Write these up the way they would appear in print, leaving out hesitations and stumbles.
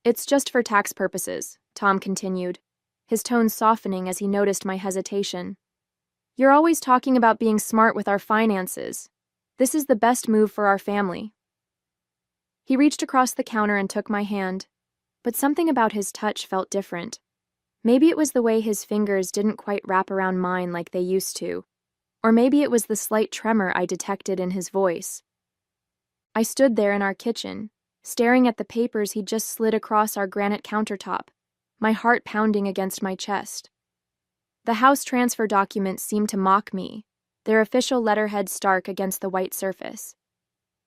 It's just for tax purposes, Tom continued, his tone softening as he noticed my hesitation. You're always talking about being smart with our finances. This is the best move for our family. He reached across the counter and took my hand, but something about his touch felt different. Maybe it was the way his fingers didn't quite wrap around mine like they used to, or maybe it was the slight tremor I detected in his voice. I stood there in our kitchen, staring at the papers he'd just slid across our granite countertop, my heart pounding against my chest. The house transfer documents seemed to mock me, their official letterhead stark against the white surface.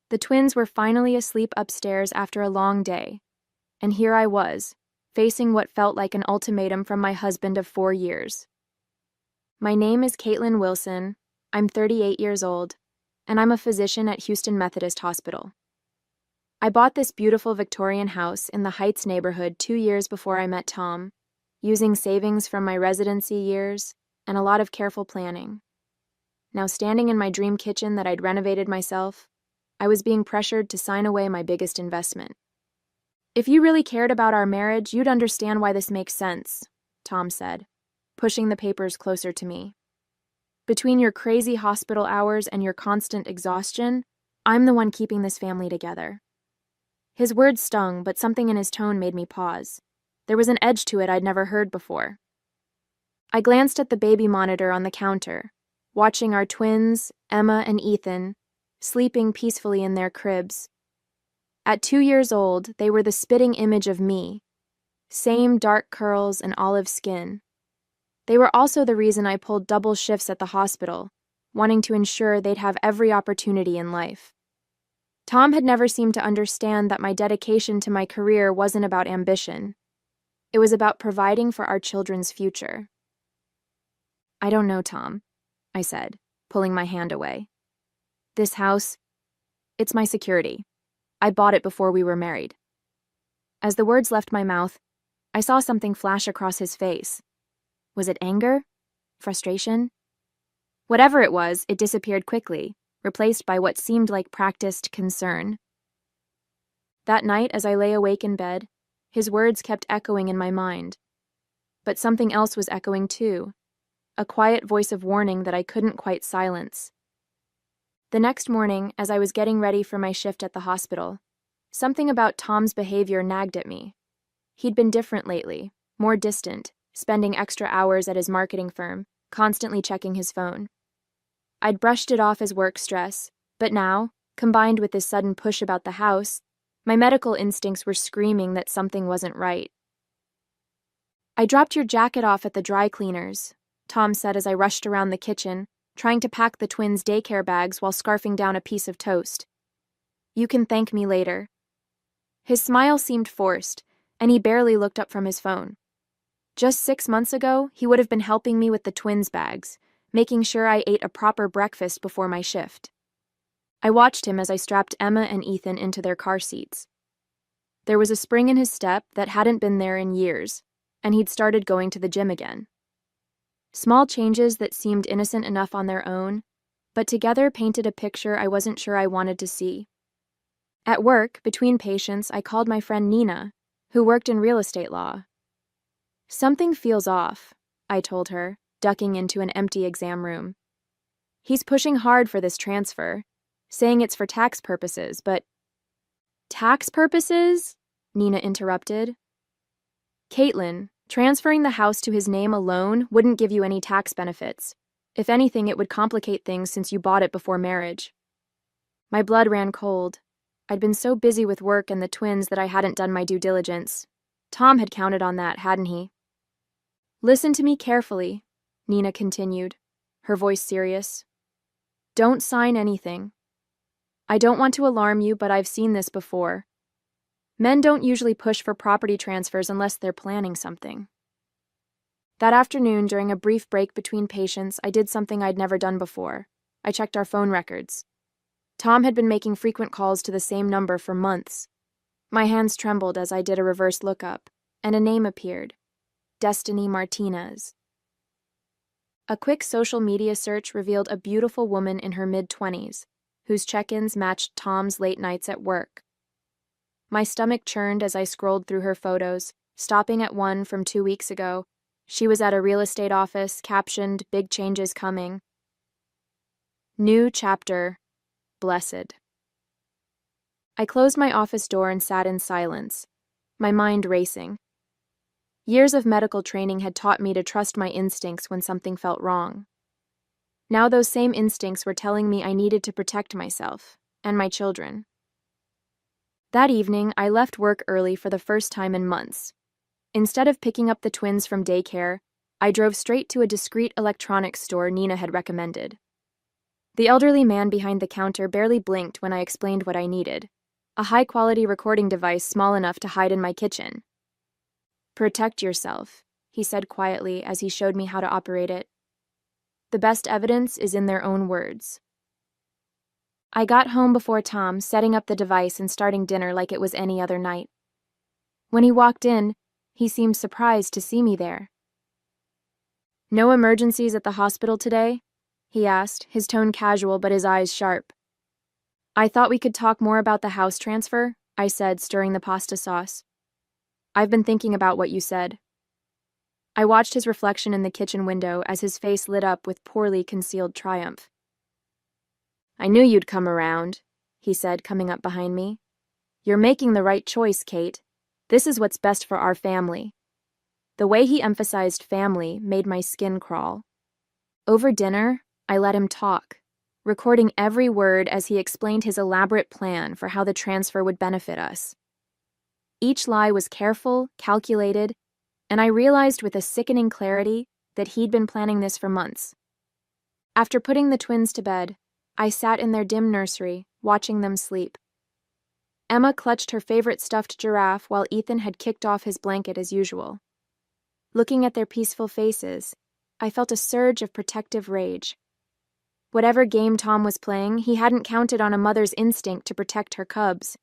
The twins were finally asleep upstairs after a long day, and here I was, facing what felt like an ultimatum from my husband of 4 years. My name is Caitlin Wilson, I'm 38 years old, and I'm a physician at Houston Methodist Hospital. I bought this beautiful Victorian house in the Heights neighborhood 2 years before I met Tom, using savings from my residency years and a lot of careful planning. Now, standing in my dream kitchen that I'd renovated myself, I was being pressured to sign away my biggest investment. If you really cared about our marriage, you'd understand why this makes sense, Tom said, pushing the papers closer to me. Between your crazy hospital hours and your constant exhaustion, I'm the one keeping this family together. His words stung, but something in his tone made me pause. There was an edge to it I'd never heard before. I glanced at the baby monitor on the counter, watching our twins, Emma and Ethan, sleeping peacefully in their cribs. At 2 years old, they were the spitting image of me. Same dark curls and olive skin. They were also the reason I pulled double shifts at the hospital, wanting to ensure they'd have every opportunity in life. Tom had never seemed to understand that my dedication to my career wasn't about ambition. It was about providing for our children's future. I don't know, Tom, I said, pulling my hand away. This house, it's my security. I bought it before we were married. As the words left my mouth, I saw something flash across his face. Was it anger? Frustration? Whatever it was, it disappeared quickly, replaced by what seemed like practiced concern. That night, as I lay awake in bed, his words kept echoing in my mind. But something else was echoing too, a quiet voice of warning that I couldn't quite silence. The next morning, as I was getting ready for my shift at the hospital, something about Tom's behavior nagged at me. He'd been different lately, more distant, spending extra hours at his marketing firm, constantly checking his phone. I'd brushed it off as work stress, but now, combined with this sudden push about the house, my medical instincts were screaming that something wasn't right. I dropped your jacket off at the dry cleaners, Tom said as I rushed around the kitchen, trying to pack the twins' daycare bags while scarfing down a piece of toast. You can thank me later. His smile seemed forced, and he barely looked up from his phone. Just 6 months ago, he would have been helping me with the twins' bags, making sure I ate a proper breakfast before my shift. I watched him as I strapped Emma and Ethan into their car seats. There was a spring in his step that hadn't been there in years, and he'd started going to the gym again. Small changes that seemed innocent enough on their own, but together painted a picture I wasn't sure I wanted to see. At work, between patients, I called my friend Nina, who worked in real estate law. Something feels off, I told her, ducking into an empty exam room. He's pushing hard for this transfer, saying it's for tax purposes, but... Tax purposes? Nina interrupted. Caitlin, transferring the house to his name alone wouldn't give you any tax benefits. If anything, it would complicate things since you bought it before marriage. My blood ran cold. I'd been so busy with work and the twins that I hadn't done my due diligence. Tom had counted on that, hadn't he? Listen to me carefully, Nina continued, her voice serious. Don't sign anything. I don't want to alarm you, but I've seen this before. Men don't usually push for property transfers unless they're planning something. That afternoon, during a brief break between patients, I did something I'd never done before. I checked our phone records. Tom had been making frequent calls to the same number for months. My hands trembled as I did a reverse lookup, and a name appeared. Destiny Martinez. A quick social media search revealed a beautiful woman in her mid-20s, whose check-ins matched Tom's late nights at work. My stomach churned as I scrolled through her photos, stopping at one from 2 weeks ago. She was at a real estate office, captioned, "Big changes coming." New chapter, blessed. I closed my office door and sat in silence, my mind racing. Years of medical training had taught me to trust my instincts when something felt wrong. Now those same instincts were telling me I needed to protect myself and my children. That evening, I left work early for the first time in months. Instead of picking up the twins from daycare, I drove straight to a discreet electronics store Nina had recommended. The elderly man behind the counter barely blinked when I explained what I needed: a high-quality recording device small enough to hide in my kitchen. "Protect yourself," he said quietly as he showed me how to operate it. "The best evidence is in their own words." I got home before Tom, setting up the device and starting dinner like it was any other night. When he walked in, he seemed surprised to see me there. "No emergencies at the hospital today?" he asked, his tone casual but his eyes sharp. "I thought we could talk more about the house transfer," I said, stirring the pasta sauce. "I've been thinking about what you said." I watched his reflection in the kitchen window as his face lit up with poorly concealed triumph. "I knew you'd come around," he said, coming up behind me. "You're making the right choice, Kate. This is what's best for our family." The way he emphasized family made my skin crawl. Over dinner, I let him talk, recording every word as he explained his elaborate plan for how the transfer would benefit us. Each lie was careful, calculated, and I realized with a sickening clarity that he'd been planning this for months. After putting the twins to bed, I sat in their dim nursery, watching them sleep. Emma clutched her favorite stuffed giraffe while Ethan had kicked off his blanket as usual. Looking at their peaceful faces, I felt a surge of protective rage. Whatever game Tom was playing, he hadn't counted on a mother's instinct to protect her cubs.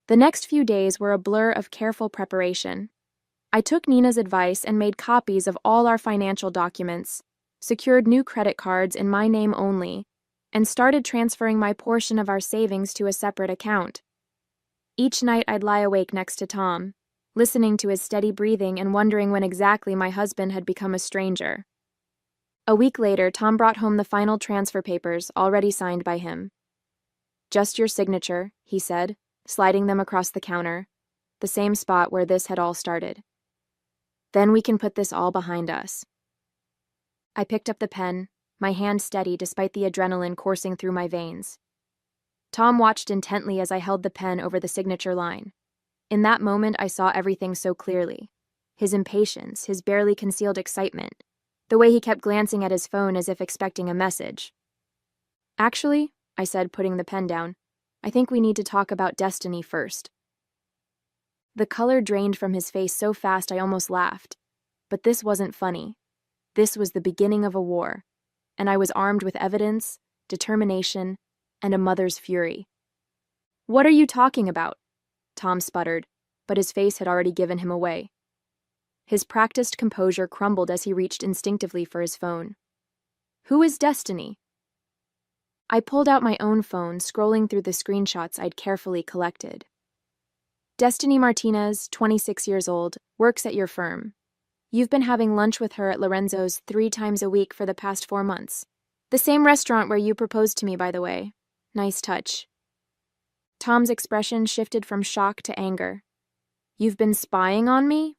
The next few days were a blur of careful preparation. I took Nina's advice and made copies of all our financial documents, secured new credit cards in my name only, and started transferring my portion of our savings to a separate account. Each night I'd lie awake next to Tom, listening to his steady breathing and wondering when exactly my husband had become a stranger. A week later, Tom brought home the final transfer papers, already signed by him. "Just your signature," he said, sliding them across the counter, the same spot where this had all started. "Then we can put this all behind us." I picked up the pen, my hand steady despite the adrenaline coursing through my veins. Tom watched intently as I held the pen over the signature line. In that moment, I saw everything so clearly. His impatience, his barely concealed excitement, the way he kept glancing at his phone as if expecting a message. "Actually," I said, putting the pen down, "I think we need to talk about Destiny first." The color drained from his face so fast I almost laughed. But this wasn't funny. This was the beginning of a war, and I was armed with evidence, determination, and a mother's fury. "What are you talking about?" Tom sputtered, but his face had already given him away. His practiced composure crumbled as he reached instinctively for his phone. "Who is Destiny?" I pulled out my own phone, scrolling through the screenshots I'd carefully collected. "Destiny Martinez, 26 years old, works at your firm. You've been having lunch with her at Lorenzo's 3 times a week for the past 4 months. The same restaurant where you proposed to me, by the way. Nice touch." Tom's expression shifted from shock to anger. "You've been spying on me?"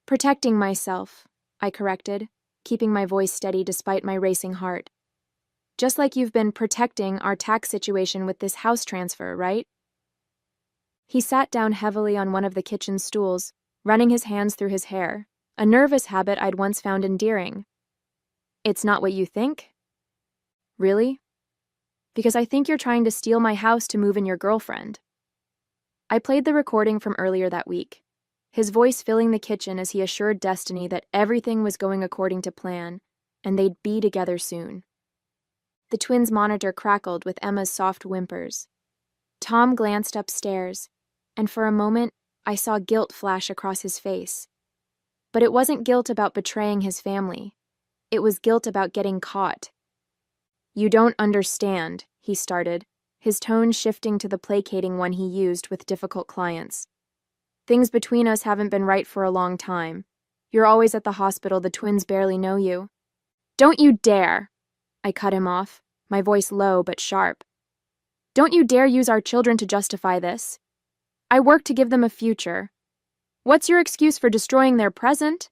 "Protecting myself," I corrected, keeping my voice steady despite my racing heart. "Just like you've been protecting our tax situation with this house transfer, right?" He sat down heavily on one of the kitchen stools, running his hands through his hair, a nervous habit I'd once found endearing. "It's not what you think?" "Really?" "Because I think you're trying to steal my house to move in your girlfriend." I played the recording from earlier that week, his voice filling the kitchen as he assured Destiny that everything was going according to plan, and they'd be together soon. The twins' monitor crackled with Emma's soft whimpers. Tom glanced upstairs, and for a moment, I saw guilt flash across his face. But it wasn't guilt about betraying his family. It was guilt about getting caught. "You don't understand," he started, his tone shifting to the placating one he used with difficult clients. Things between us haven't been right for a long time. You're always at the hospital, the twins barely know you. Don't you dare! I cut him off, my voice low but sharp. Don't you dare use our children to justify this. I work to give them a future. What's your excuse for destroying their present?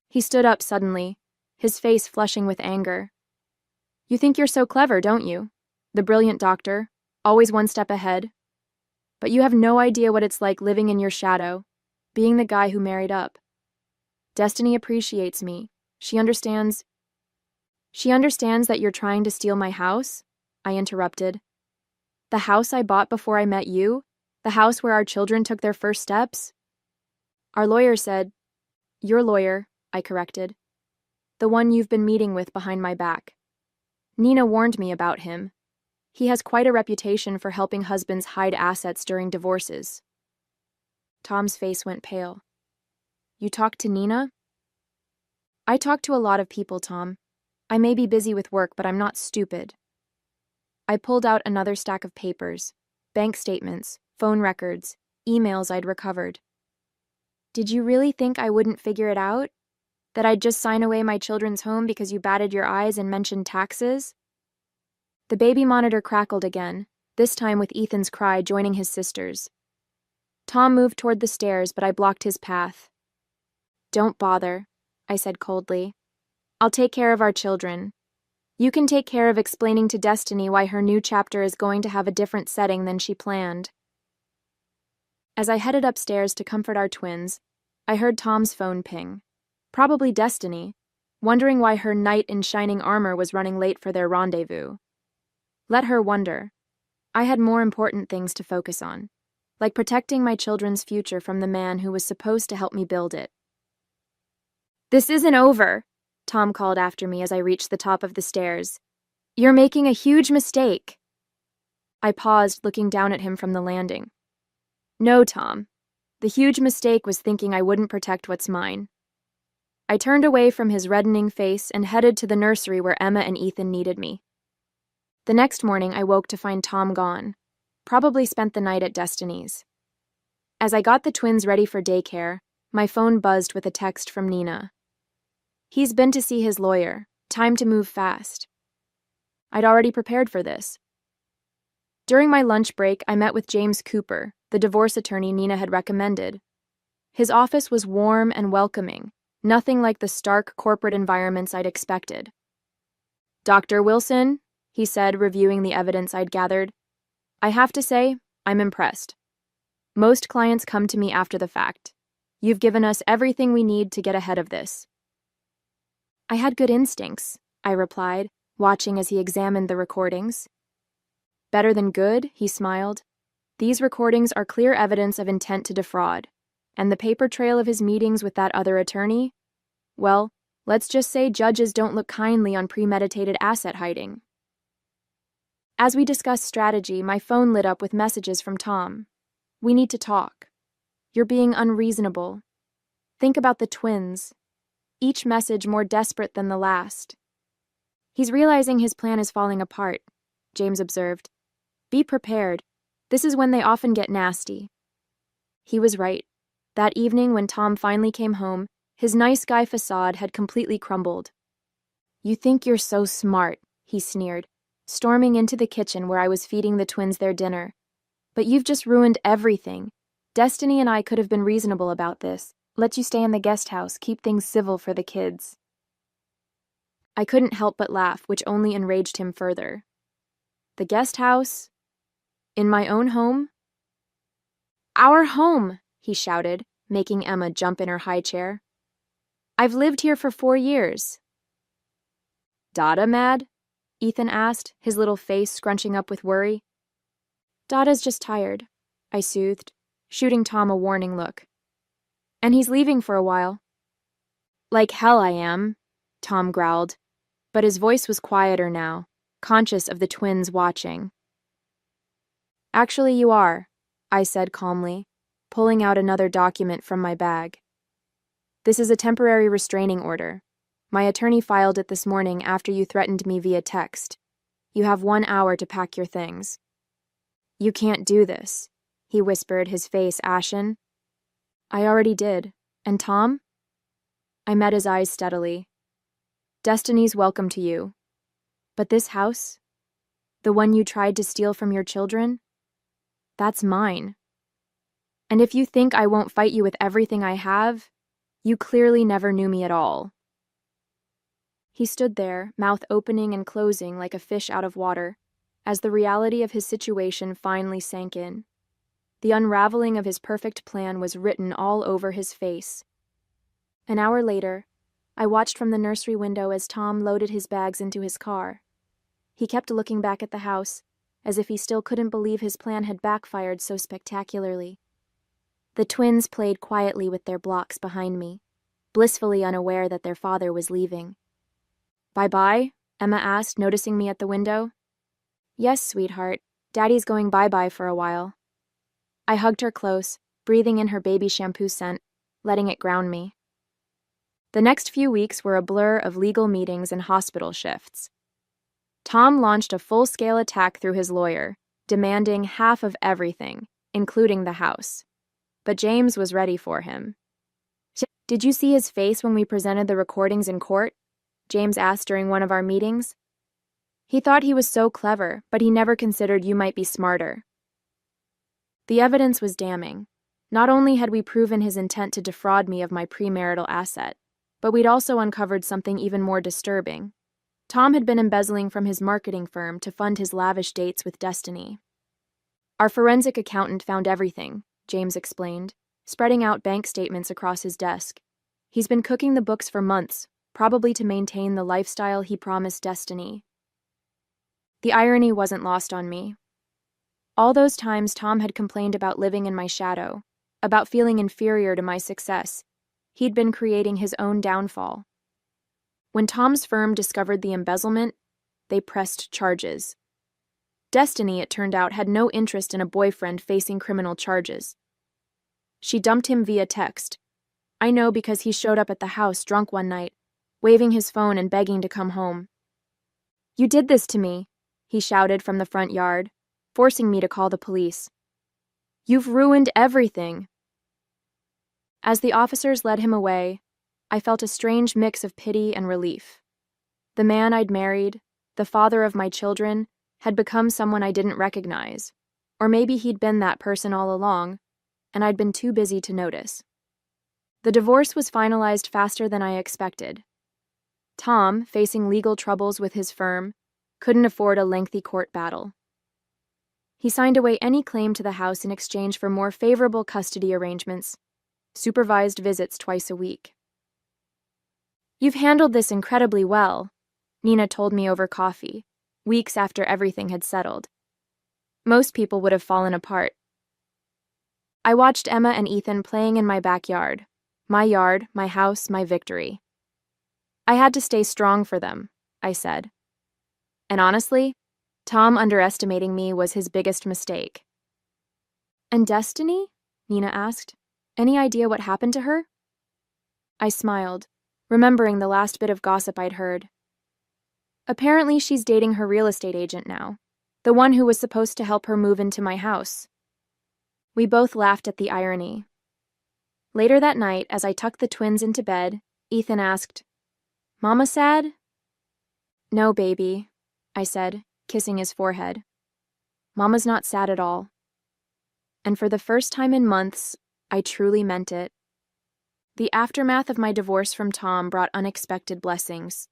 He stood up suddenly, his face flushing with anger. You think you're so clever, don't you? The brilliant doctor, always one step ahead. But you have no idea what it's like living in your shadow, being the guy who married up. Destiny appreciates me. She understands that you're trying to steal my house? I interrupted. The house I bought before I met you? The house where our children took their first steps? Our lawyer said, your lawyer, I corrected. The one you've been meeting with behind my back. Nina warned me about him. He has quite a reputation for helping husbands hide assets during divorces. Tom's face went pale. You talked to Nina? I talk to a lot of people, Tom. I may be busy with work, but I'm not stupid. I pulled out another stack of papers, bank statements, phone records, emails I'd recovered. Did you really think I wouldn't figure it out? That I'd just sign away my children's home because you batted your eyes and mentioned taxes? The baby monitor crackled again, this time with Ethan's cry joining his sister's. Tom moved toward the stairs, but I blocked his path. Don't bother, I said coldly. I'll take care of our children. You can take care of explaining to Destiny why her new chapter is going to have a different setting than she planned. As I headed upstairs to comfort our twins, I heard Tom's phone ping. Probably Destiny, wondering why her knight in shining armor was running late for their rendezvous. Let her wonder. I had more important things to focus on, like protecting my children's future from the man who was supposed to help me build it. This isn't over, Tom called after me as I reached the top of the stairs. You're making a huge mistake. I paused, looking down at him from the landing. No, Tom. The huge mistake was thinking I wouldn't protect what's mine. I turned away from his reddening face and headed to the nursery where Emma and Ethan needed me. The next morning, I woke to find Tom gone. Probably spent the night at Destiny's. As I got the twins ready for daycare, my phone buzzed with a text from Nina. He's been to see his lawyer. Time to move fast. I'd already prepared for this. During my lunch break, I met with James Cooper, the divorce attorney Nina had recommended. His office was warm and welcoming, nothing like the stark corporate environments I'd expected. Dr. Wilson, he said, reviewing the evidence I'd gathered. I have to say, I'm impressed. Most clients come to me after the fact. You've given us everything we need to get ahead of this. I had good instincts, I replied, watching as he examined the recordings. Better than good, he smiled. These recordings are clear evidence of intent to defraud. And the paper trail of his meetings with that other attorney? Well, let's just say judges don't look kindly on premeditated asset hiding. As we discussed strategy, my phone lit up with messages from Tom. We need to talk. You're being unreasonable. Think about the twins. Each message more desperate than the last. He's realizing his plan is falling apart, James observed. Be prepared. This is when they often get nasty. He was right. That evening when Tom finally came home, his nice guy facade had completely crumbled. You think you're so smart, he sneered, storming into the kitchen where I was feeding the twins their dinner. But you've just ruined everything. Destiny and I could have been reasonable about this. Let you stay in the guest house, keep things civil for the kids. I couldn't help but laugh, which only enraged him further. The guest house? In my own home? Our home, he shouted, making Emma jump in her high chair. I've lived here for 4 years. Dada mad? Ethan asked, his little face scrunching up with worry. Dada's just tired, I soothed, shooting Tom a warning look. And he's leaving for a while. Like hell I am, Tom growled, but his voice was quieter now, conscious of the twins watching. Actually, you are, I said calmly, pulling out another document from my bag. This is a temporary restraining order. My attorney filed it this morning after you threatened me via text. You have 1 hour to pack your things." "You can't do this," he whispered, his face ashen. "I already did. And Tom?" I met his eyes steadily. "Destiny's welcome to you. But this house? The one you tried to steal from your children? That's mine. And if you think I won't fight you with everything I have, you clearly never knew me at all." He stood there, mouth opening and closing like a fish out of water, as the reality of his situation finally sank in. The unraveling of his perfect plan was written all over his face. An hour later, I watched from the nursery window as Tom loaded his bags into his car. He kept looking back at the house, as if he still couldn't believe his plan had backfired so spectacularly. The twins played quietly with their blocks behind me, blissfully unaware that their father was leaving. "Bye-bye?" Emma asked, noticing me at the window. "Yes, sweetheart. Daddy's going bye-bye for a while." I hugged her close, breathing in her baby shampoo scent, letting it ground me. The next few weeks were a blur of legal meetings and hospital shifts. Tom launched a full-scale attack through his lawyer, demanding half of everything, including the house. But James was ready for him. "Did you see his face when we presented the recordings in court?" James asked during one of our meetings. "He thought he was so clever, but he never considered you might be smarter." The evidence was damning. Not only had we proven his intent to defraud me of my premarital asset, but we'd also uncovered something even more disturbing. Tom had been embezzling from his marketing firm to fund his lavish dates with Destiny. "Our forensic accountant found everything," James explained, spreading out bank statements across his desk. "He's been cooking the books for months, probably to maintain the lifestyle he promised Destiny." The irony wasn't lost on me. All those times Tom had complained about living in my shadow, about feeling inferior to my success, he'd been creating his own downfall. When Tom's firm discovered the embezzlement, they pressed charges. Destiny, it turned out, had no interest in a boyfriend facing criminal charges. She dumped him via text. I know because he showed up at the house drunk one night, waving his phone and begging to come home. "You did this to me," he shouted from the front yard, forcing me to call the police. "You've ruined everything." As the officers led him away, I felt a strange mix of pity and relief. The man I'd married, the father of my children, had become someone I didn't recognize. Or maybe he'd been that person all along, and I'd been too busy to notice. The divorce was finalized faster than I expected. Tom, facing legal troubles with his firm, couldn't afford a lengthy court battle. He signed away any claim to the house in exchange for more favorable custody arrangements, supervised visits twice a week. "You've handled this incredibly well," Nina told me over coffee, weeks after everything had settled. "Most people would have fallen apart." I watched Emma and Ethan playing in my backyard. My yard, my house, my victory. "I had to stay strong for them," I said. And honestly, Tom underestimating me was his biggest mistake. "And Destiny?" Nina asked. "Any idea what happened to her?" I smiled, remembering the last bit of gossip I'd heard. "Apparently she's dating her real estate agent now, the one who was supposed to help her move into my house." We both laughed at the irony. Later that night, as I tucked the twins into bed, Ethan asked, "Mama sad?" "No, baby," I said, kissing his forehead. "Mama's not sad at all." And for the first time in months, I truly meant it. The aftermath of my divorce from Tom brought unexpected blessings.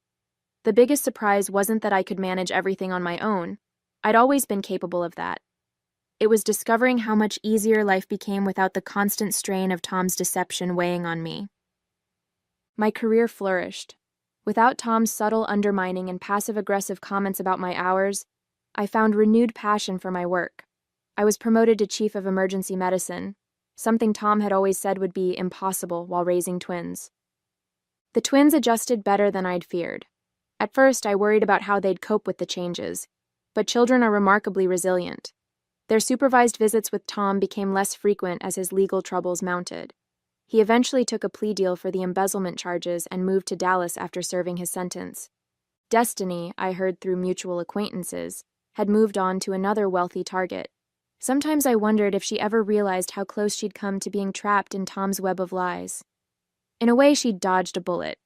The biggest surprise wasn't that I could manage everything on my own. I'd always been capable of that. It was discovering how much easier life became without the constant strain of Tom's deception weighing on me. My career flourished. Without Tom's subtle undermining and passive-aggressive comments about my hours, I found renewed passion for my work. I was promoted to Chief of Emergency Medicine, something Tom had always said would be impossible while raising twins. The twins adjusted better than I'd feared. At first, I worried about how they'd cope with the changes, but children are remarkably resilient. Their supervised visits with Tom became less frequent as his legal troubles mounted. He eventually took a plea deal for the embezzlement charges and moved to Dallas after serving his sentence. Destiny, I heard through mutual acquaintances, had moved on to another wealthy target. Sometimes I wondered if she ever realized how close she'd come to being trapped in Tom's web of lies. In a way, she'd dodged a bullet,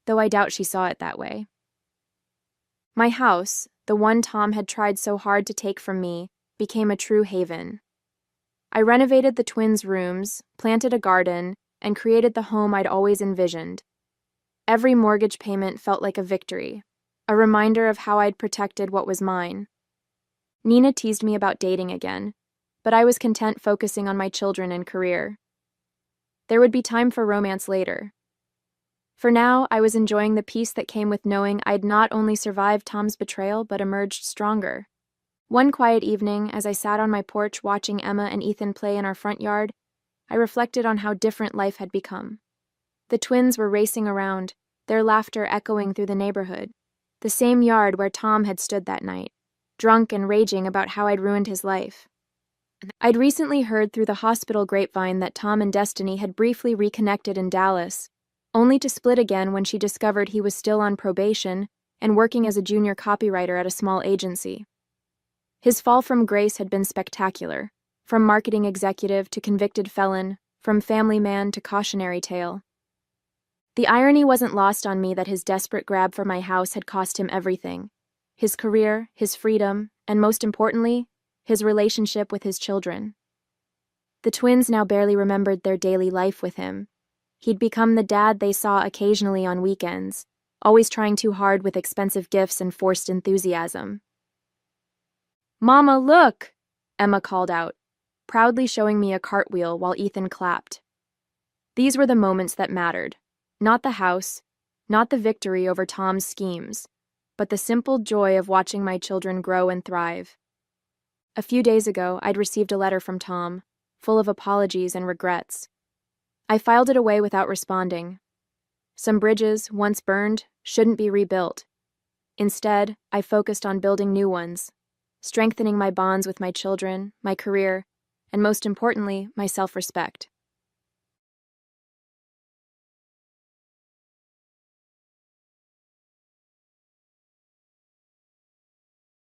though I doubt she saw it that way. My house, the one Tom had tried so hard to take from me, became a true haven. I renovated the twins' rooms, planted a garden, and created the home I'd always envisioned. Every mortgage payment felt like a victory, a reminder of how I'd protected what was mine. Nina teased me about dating again, but I was content focusing on my children and career. There would be time for romance later. For now, I was enjoying the peace that came with knowing I'd not only survived Tom's betrayal but emerged stronger. One quiet evening, as I sat on my porch watching Emma and Ethan play in our front yard, I reflected on how different life had become. The twins were racing around, their laughter echoing through the neighborhood, the same yard where Tom had stood that night, drunk and raging about how I'd ruined his life. I'd recently heard through the hospital grapevine that Tom and Destiny had briefly reconnected in Dallas, only to split again when she discovered he was still on probation and working as a junior copywriter at a small agency. His fall from grace had been spectacular, from marketing executive to convicted felon, from family man to cautionary tale. The irony wasn't lost on me that his desperate grab for my house had cost him everything: his career, his freedom, and most importantly, his relationship with his children. The twins now barely remembered their daily life with him. He'd become the dad they saw occasionally on weekends, always trying too hard with expensive gifts and forced enthusiasm. "Mama, look!" Emma called out, proudly showing me a cartwheel while Ethan clapped. These were the moments that mattered. Not the house, not the victory over Tom's schemes, but the simple joy of watching my children grow and thrive. A few days ago, I'd received a letter from Tom, full of apologies and regrets. I filed it away without responding. Some bridges, once burned, shouldn't be rebuilt. Instead, I focused on building new ones, strengthening my bonds with my children, my career, and most importantly, my self-respect.